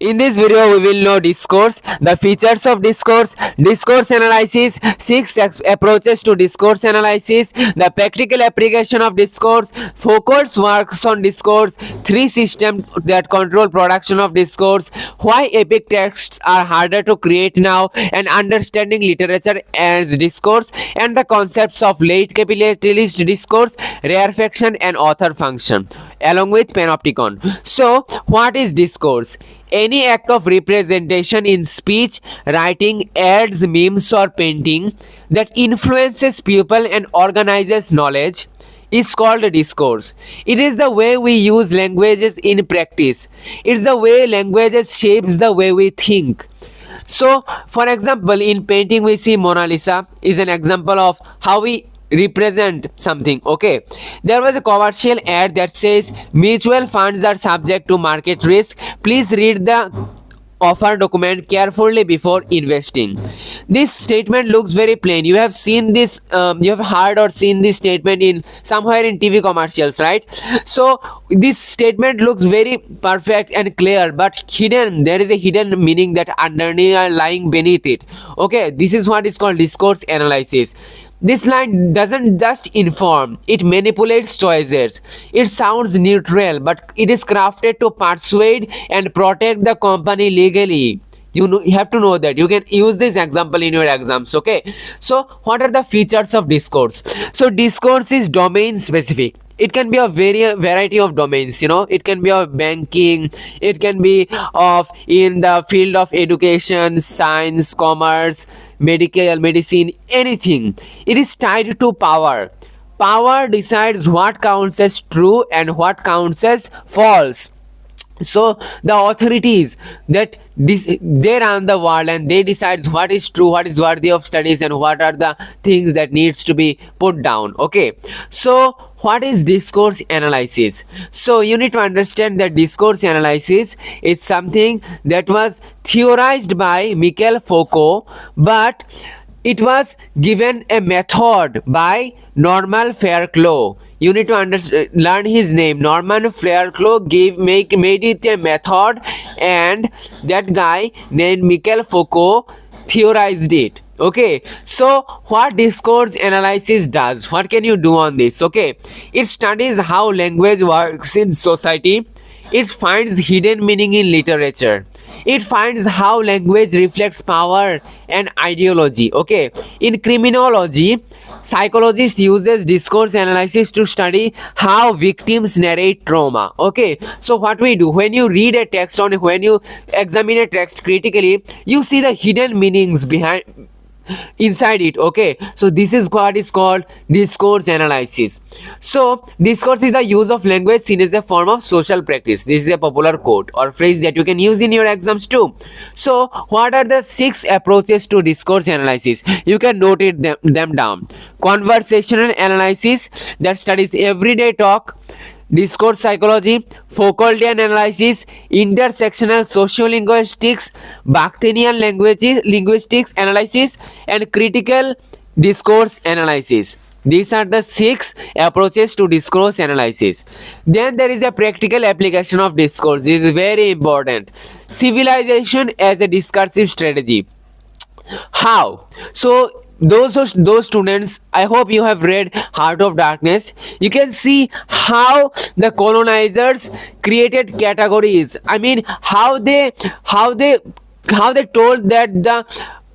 In this video, we will know discourse, the features of discourse, discourse analysis, approaches to discourse analysis, the practical application of discourse, Foucault's works on discourse, three systems that control production of discourse, why epic texts are harder to create now, and understanding literature as discourse, and the concepts of late capitalist discourse, rarefaction, and author function, along with panopticon. So, what is discourse? Any act of representation in speech, writing, ads, memes, or painting that influences people and organizes knowledge is called a discourse. It is the way we use languages in practice. It's the way languages shapes the way we think. So, for example, in painting we see Mona Lisa is an example of how we represent something. Okay, there was a commercial ad that says mutual funds are subject to market risk, please read the offer document carefully before investing. This statement looks very plain. You have seen this, you have heard or seen this statement in somewhere in TV commercials, right? So this statement looks very perfect and clear, but hidden, there is a hidden meaning that underlying beneath it. Okay, this is what is called discourse analysis. This line doesn't just inform, it manipulates choices. It sounds neutral, but it is crafted to persuade and protect the company legally. You have to know that. You can use this example in your exams. Okay, so what are the features of discourse? So discourse is domain specific. It can be a variety of domains. It can be of banking, it can be of in the field of education, science, commerce, medicine, anything. It is tied to power. Power decides what counts as true and what counts as false. So the authorities that they run the world and they decide what is true, what is worthy of studies, and what are the things that needs to be put down. Okay, so what is discourse analysis? So you need to understand that discourse analysis is something that was theorized by Michel Foucault, but it was given a method by Norman Fairclough. You need to learn his name. Norman Fairclough made it a method, and that guy named Michel Foucault theorized it. Okay, so what discourse analysis does? What can you do on this? Okay, it studies how language works in society. It finds hidden meaning in literature. It finds how language reflects power and ideology. Okay, in criminology, psychologists uses discourse analysis to study how victims narrate trauma. Okay, so what we do when you read a text, when you examine a text critically, you see the hidden meanings behind inside it. Okay, so this is what is called discourse analysis. So discourse is the use of language seen as a form of social practice. This is a popular quote or phrase that you can use in your exams too. So what are the 6 approaches to discourse analysis? You can note them down. Conversational analysis, that studies everyday talk. Discourse psychology, Foucaultian analysis, intersectional sociolinguistics, Bakhtinian linguistics analysis, and critical discourse analysis. These are the 6 approaches to discourse analysis. Then there is a practical application of discourse. This is very important. Civilization as a discursive strategy. How? So those students, I hope you have read Heart of Darkness. You can see how the colonizers created categories. I mean, how they told that the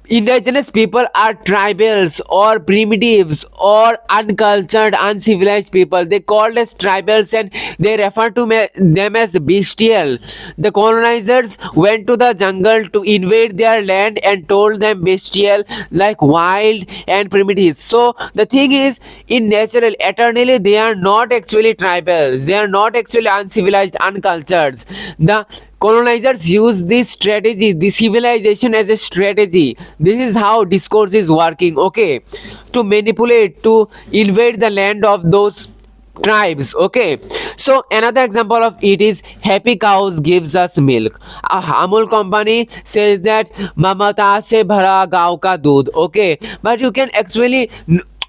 indigenous people are tribals or primitives or uncultured, uncivilized people. They called as tribals and they refer to them as bestial. The colonizers went to the jungle to invade their land and told them bestial, like wild and primitive. So the thing is, in natural, eternally, they are not actually tribals. They are not actually uncivilized, uncultured. The colonizers use this strategy, this civilization as a strategy. This is how discourse is working. Okay, to manipulate, to invade the land of those tribes. Okay, so another example of it is happy cows gives us milk. A Amul company says that mamata se bhara gav ka doodh. Okay, but you can actually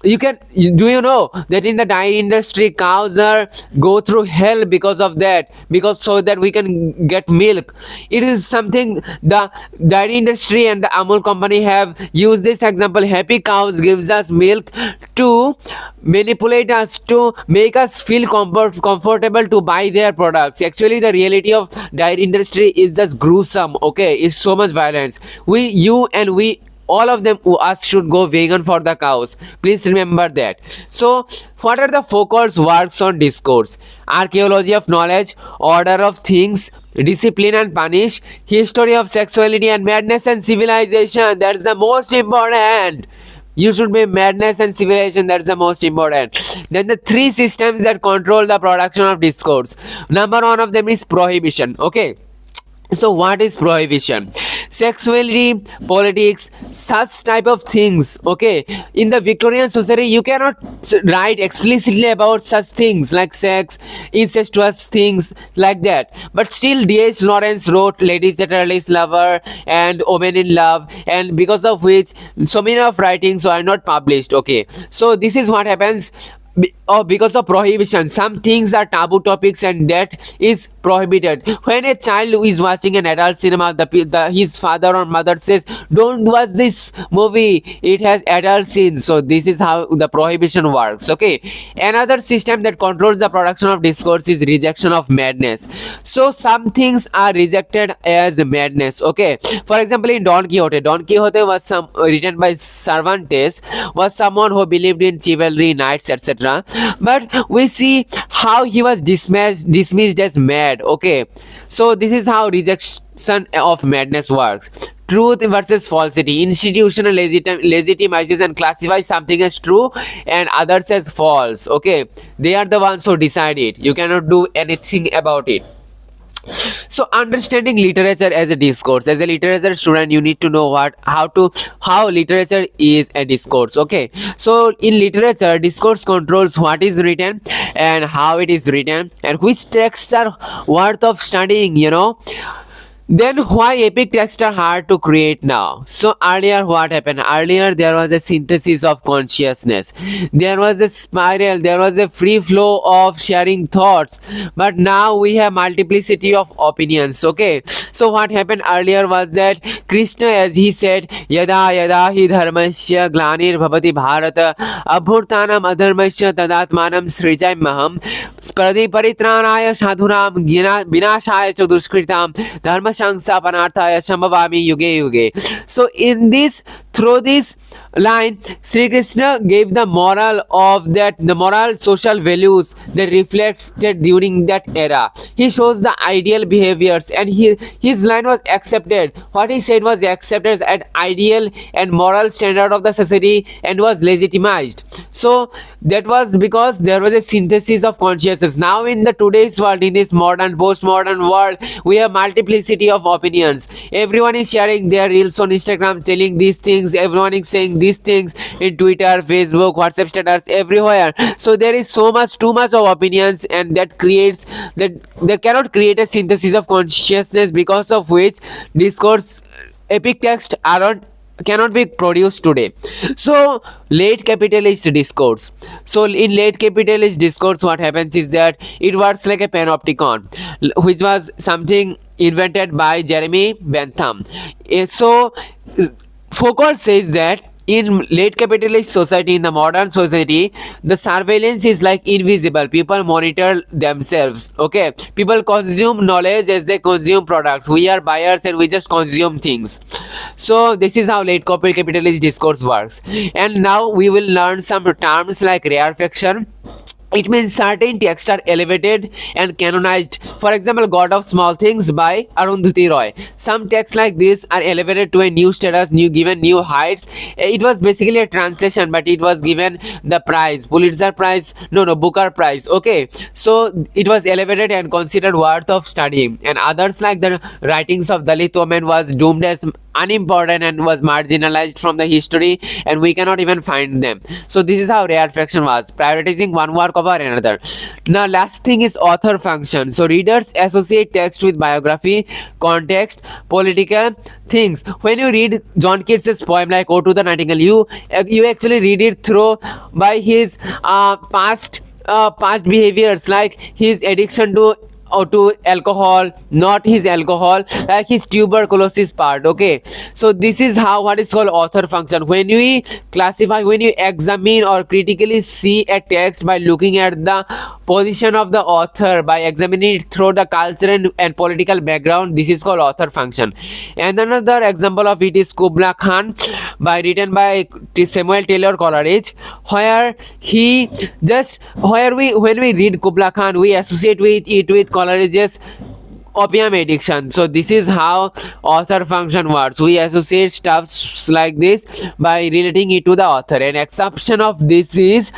do you know that in the dairy industry cows are go through hell because of that, because so that we can get milk. It is something the dairy industry and the Amul company have used this example. Happy cows gives us milk to manipulate us, to make us feel comfortable to buy their products. Actually the reality of dairy industry is just gruesome. Okay, it's so much violence. You and we, all of them, us should go vegan for the cows. Please remember that. So what are the Foucault's works on discourse? Archaeology of knowledge, order of things, discipline and punish, history of sexuality and madness and civilization. That's the most important. You should be madness and civilization. That's the most important. Then the three systems that control the production of discourse. Number one of them is prohibition. Okay, so what is prohibition? Sexuality, politics, such type of things. Okay, in the Victorian society you cannot write explicitly about such things like sex, incestuous things like that, but still D.H. Lawrence wrote Ladies at Earliest Lover and Women in Love, and because of which so many of writings are not published. Okay, so this is what happens. Because of prohibition, some things are taboo topics and that is prohibited. When a child is watching an adult cinema, his father or mother says, don't watch this movie, it has adult scenes. So this is how the prohibition works. Okay, another system that controls the production of discourse is rejection of madness. So some things are rejected as madness. Okay, for example, in Don Quixote, was written by Cervantes, was someone who believed in chivalry, knights, etc., but we see how he was dismissed as mad. Okay, so this is how rejection of madness works. Truth versus falsity. Institutional legitimizes and classifies something as true and others as false. Okay, they are the ones who decide it. You cannot do anything about it. So understanding literature as a discourse. As a literature student, you need to know how literature is a discourse. Okay, so in literature, discourse controls what is written and how it is written and which texts are worth of studying, you know. Then why epic texts are hard to create now? So earlier what happened? Earlier there was a synthesis of consciousness. There was a spiral, there was a free flow of sharing thoughts. But now we have multiplicity of opinions. Okay. So what happened earlier was that Krishna, as he said, Yada yada hi dharmasya glanir bhavati bharata abhurtanam adharmasya tadatmanam srijay maham paritranaya sadhuram vinashaya cha duskritam dharma Shangsa Panarthaya Shambhavami Yuge Yuge. So in this, through this line, Sri Krishna gave the moral of that, the moral social values that reflected during that era. He shows the ideal behaviors and his line was accepted. What he said was accepted as ideal and moral standard of the society and was legitimized. So that was because there was a synthesis of consciousness. Now in the today's world, in this modern, postmodern world, we have multiplicity of opinions. Everyone is sharing their reels on Instagram, telling these things. Everyone is saying these things in Twitter, Facebook, WhatsApp status, everywhere. So there is too much of opinions, and that cannot create a synthesis of consciousness, because of which discourse, epic text cannot be produced today. So late capitalist discourse. So in late capitalist discourse, what happens is that it works like a panopticon, which was something invented by Jeremy Bentham. So Foucault says that in late capitalist society, in the modern society, the surveillance is like invisible. People monitor themselves. Okay, people consume knowledge as they consume products. We are buyers and we just consume things. So this is how late capitalist discourse works. And now we will learn some terms like rarefaction. It means certain texts are elevated and canonized. For example, God of Small Things by Arundhati Roy. Some texts like this are elevated to a new status, given new heights. It was basically a translation, but it was given the prize, Pulitzer Prize, Booker Prize. Okay, so it was elevated and considered worth of studying. And others like the writings of Dalit women was doomed as unimportant and was marginalized from the history, and we cannot even find them. So this is how rarefaction was, prioritizing one work over another. Now last thing is author function. So readers associate text with biography, context, political things. When you read John Keats's poem like "Ode to the Nightingale," you actually read it through by his past behaviors, like his addiction to alcohol, not his alcohol, like his tuberculosis part. Okay, so this is how what is called author function. When we classify, when you examine or critically see a text by looking at the position of the author, by examining it through the cultural and political background, this is called author function. And another example of it is Kubla Khan, written by Samuel Taylor Coleridge, where when we read Kubla Khan, we associate with Coleridge's opium addiction. So this is how author function works. We associate stuffs like this by relating it to the author. An exception of this is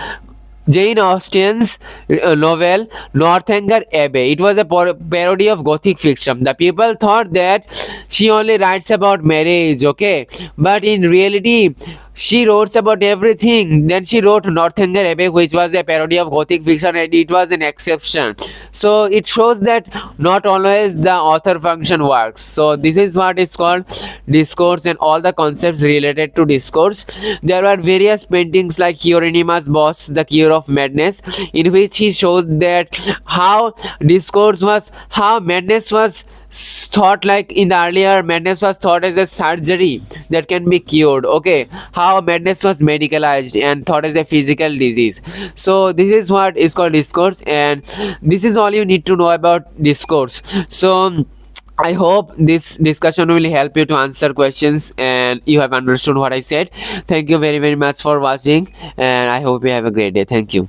Jane Austen's novel Northanger Abbey. It was a parody of Gothic fiction. The people thought that she only writes about marriage, okay, but in reality she wrote about everything. Then she wrote Northanger Abbey, which was a parody of Gothic fiction, and it was an exception. So it shows that not always the author function works. So this is what is called discourse and all the concepts related to discourse. There were various paintings like Hieronymus Bosch, The Cure of Madness, in which he shows that how madness was thought, like in the earlier, madness was thought as a surgery that can be cured. Okay, how madness was medicalized and thought as a physical disease. So this is what is called discourse, and this is all you need to know about discourse. So I hope this discussion will help you to answer questions and you have understood what I said. Thank you very much for watching, and I hope you have a great day. Thank you.